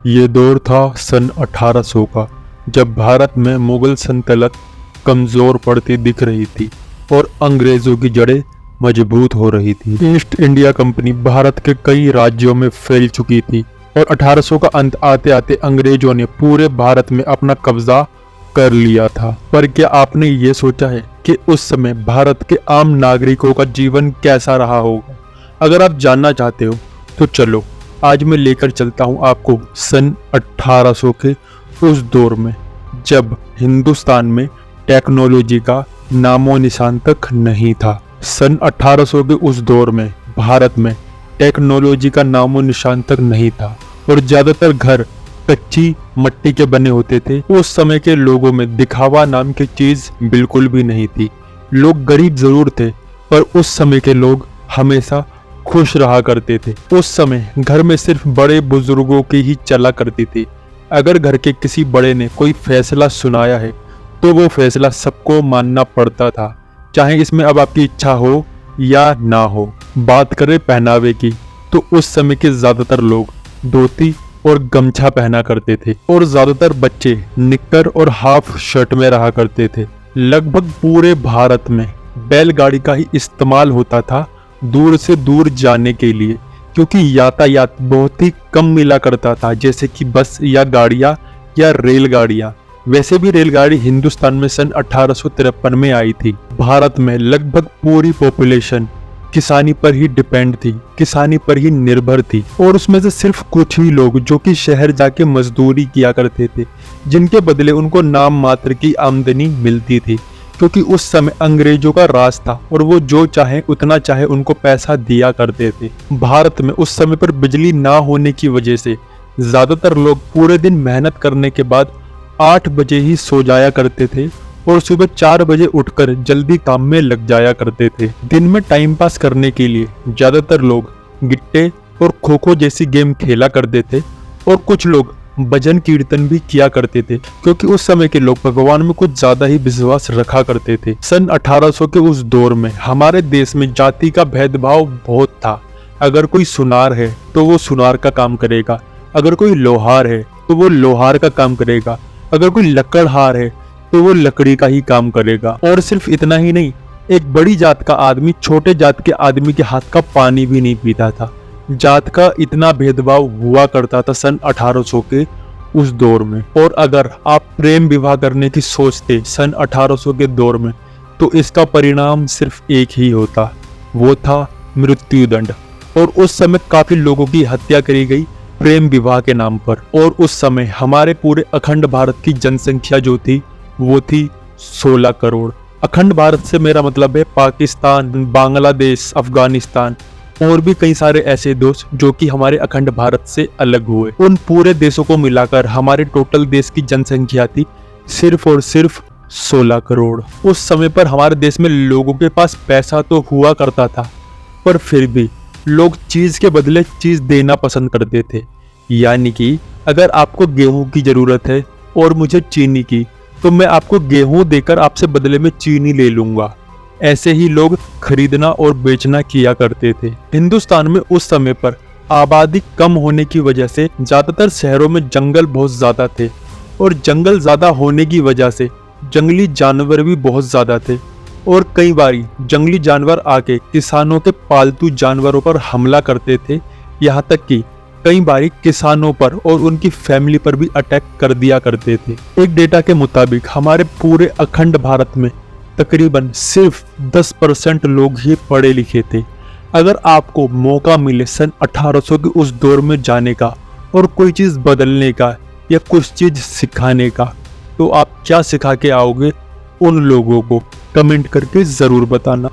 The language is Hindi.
ये दौर था सन 1800 का, जब भारत में मुगल सल्तनत कमजोर पड़ती दिख रही थी और अंग्रेजों की जड़ें मजबूत हो रही थी। ईस्ट इंडिया कंपनी भारत के कई राज्यों में फैल चुकी थी और 1800 का अंत आते आते अंग्रेजों ने पूरे भारत में अपना कब्जा कर लिया था। पर क्या आपने ये सोचा है कि उस समय भारत के आम नागरिकों का जीवन कैसा रहा होगा? अगर आप जानना चाहते हो तो चलो आज मैं लेकर चलता हूँ आपको सन 1800 के उस दौर में, जब हिंदुस्तान में टेक्नोलॉजी का नामो निशान तक नहीं था। सन 1800 के उस दौर में भारत में टेक्नोलॉजी का नामो निशान तक नहीं था और ज्यादातर घर कच्ची मट्टी के बने होते थे। उस समय के लोगों में दिखावा नाम की चीज बिल्कुल भी नहीं थी। लोग गरीब जरूर थे, पर उस समय के लोग हमेशा खुश रहा करते थे। उस समय घर में सिर्फ बड़े बुजुर्गों की ही चला करती थी। अगर घर के किसी बड़े ने कोई फैसला सुनाया है तो वो फैसला सबको मानना पड़ता था, चाहे इसमें अब आपकी इच्छा हो या ना हो। बात करें पहनावे की तो उस समय के ज्यादातर लोग धोती और गमछा पहना करते थे और ज्यादातर बच्चे निक्कर और हाफ शर्ट में रहा करते थे। लगभग पूरे भारत में बैलगाड़ी का ही इस्तेमाल होता था दूर से दूर जाने के लिए, क्योंकि यातायात बहुत ही कम मिला करता था, जैसे कि बस या गाड़ियां या रेलगाड़ियां। वैसे भी रेलगाड़ी हिंदुस्तान में सन 1853 में आई थी। भारत में लगभग पूरी पॉपुलेशन किसानी पर ही डिपेंड थी, किसानी पर ही निर्भर थी और उसमें से सिर्फ कुछ ही लोग जो कि शहर जाके मजदूरी किया करते थे, जिनके बदले उनको नाम मात्र की आमदनी मिलती थी, क्योंकि उस समय अंग्रेजों का राज था और वो जो चाहे उतना चाहे उनको पैसा दिया करते थे। भारत में उस समय पर बिजली ना होने की वजह से ज्यादातर लोग पूरे दिन मेहनत करने के बाद 8 बजे ही सो जाया करते थे और सुबह 4 बजे उठकर जल्दी काम में लग जाया करते थे। दिन में टाइम पास करने के लिए ज्यादातर लोग गिट्टे और खो खो जैसी गेम खेला करते थे और कुछ लोग भजन कीर्तन भी किया करते थे, क्योंकि उस समय के लोग भगवान में कुछ ज्यादा ही विश्वास रखा करते थे। सन 1800 के उस दौर में हमारे देश में जाति का भेदभाव बहुत था। अगर कोई सुनार है तो वो सुनार का काम करेगा, अगर कोई लोहार है तो वो लोहार का काम करेगा, अगर कोई लकड़हार है तो वो लकड़ी का ही काम करेगा। और सिर्फ इतना ही नहीं, एक बड़ी जात का आदमी छोटे जात के आदमी के हाथ का पानी भी नहीं पीता था। जात का इतना भेदभाव हुआ करता था सन 1800 के उस दौर में। और अगर आप प्रेम विवाह करने की सोचते सन 1800 के दौर में तो इसका परिणाम सिर्फ एक ही होता, वो था मृत्युदंड। और उस समय काफी लोगों की हत्या करी गई प्रेम विवाह के नाम पर। और उस समय हमारे पूरे अखंड भारत की जनसंख्या जो थी वो थी 16 करोड़। अखंड भारत से मेरा मतलब है पाकिस्तान, बांग्लादेश, अफगानिस्तान और भी कई सारे ऐसे देश जो कि हमारे अखंड भारत से अलग हुए। उन पूरे देशों को मिलाकर हमारे टोटल देश की जनसंख्या थी सिर्फ और सिर्फ 16 करोड़। उस समय पर हमारे देश में लोगों के पास पैसा तो हुआ करता था, पर फिर भी लोग चीज के बदले चीज देना पसंद करते थे। यानी कि अगर आपको गेहूं की जरूरत है और मुझे चीनी की, तो मैं आपको गेहूं देकर आपसे बदले में चीनी ले लूंगा। ऐसे ही लोग खरीदना और बेचना किया करते थे। हिंदुस्तान में उस समय पर आबादी कम होने की वजह से ज्यादातर शहरों में जंगल बहुत ज्यादा थे और जंगल ज्यादा होने की वजह से जंगली जानवर भी बहुत ज्यादा थे और कई बारी जंगली जानवर आके किसानों के पालतू जानवरों पर हमला करते थे। यहाँ तक कि कई बारी किसानों पर और उनकी फैमिली पर भी अटैक कर दिया करते थे। एक डेटा के मुताबिक हमारे पूरे अखंड भारत में तकरीबन सिर्फ 10% लोग ही पढ़े लिखे थे। अगर आपको मौका मिले सन 1800 के उस दौर में जाने का और कोई चीज़ बदलने का या कुछ चीज़ सिखाने का, तो आप क्या सिखा के आओगे उन लोगों को? कमेंट करके ज़रूर बताना।